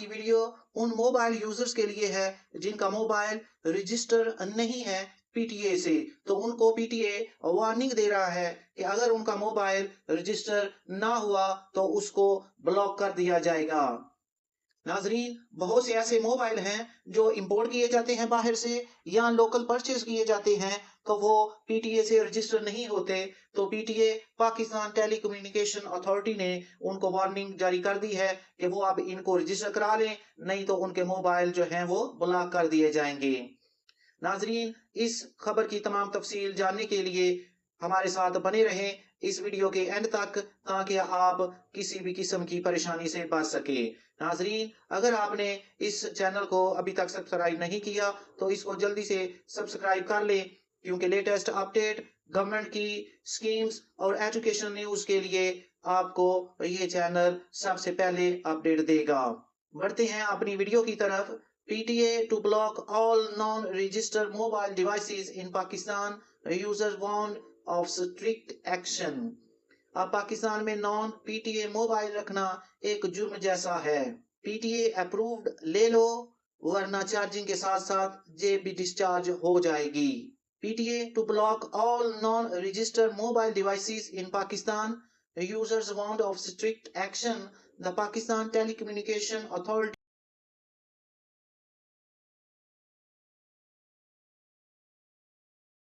کی ویڈیو ان mobile users کے لیے ہے جن کا موبائل رجسٹر نہیں ہے پی ٹی اے سے، تو ان کو پی ٹی اے وارننگ دے رہا ہے کہ اگر ان کا موبائل رجسٹر نہ ہوا تو اس کو بلاک کر دیا جائے گا۔ ناظرین، بہت سے ایسے موبائل ہیں جو امپورٹ کیے جاتے ہیں باہر سے یا لوکل پرچیز کیے جاتے ہیں تو وہ پی ٹی اے سے رجسٹر نہیں ہوتے، تو P T A Pakistan telecommunication authority نے ان کو وارننگ جاری کر دی ہے کہ وہ اب ان کو رجسٹر کرا لیں، نہیں تو ان کے موبائل جو ہیں وہ بلاک کر دیے جائیں گے۔ ناظرین، اس خبر کی تمام تفصیل جاننے کے لیے ہمارے ساتھ بنے رہیں اس ویڈیو کے اینڈ تک تاکہ آپ کسی بھی قسم کی پریشانی سے بچ سکے۔ ناظرین، اگر آپ نے اس چینل کو ابھی تک سبسکرائب نہیں کیا تو اس کو جلدی سے سبسکرائب کر لیں، کیونکہ لیٹسٹ اپڈیٹ، گورنمنٹ کی سکیمز اور ایجوکیشن نیوز کے لیے آپ کو یہ چینل سب سے پہلے اپڈیٹ دے گا۔ بڑھتے ہیں اپنی ویڈیو کی طرف۔ PTA to block all non-registered mobile devices in Pakistan, users warned of strict action۔ اب پاکستان میں نان پی ٹی اے موبائل رکھنا ایک جرم جیسا ہے۔ پی ٹی اے اپرووڈ لے لو ورنہ چارجنگ کے ساتھ ساتھ جیب بھی ڈسچارج ہو جائے گی۔ PTA to block all non-registered mobile devices in Pakistan, users warned of strict action۔ The Pakistan Telecommunication Authority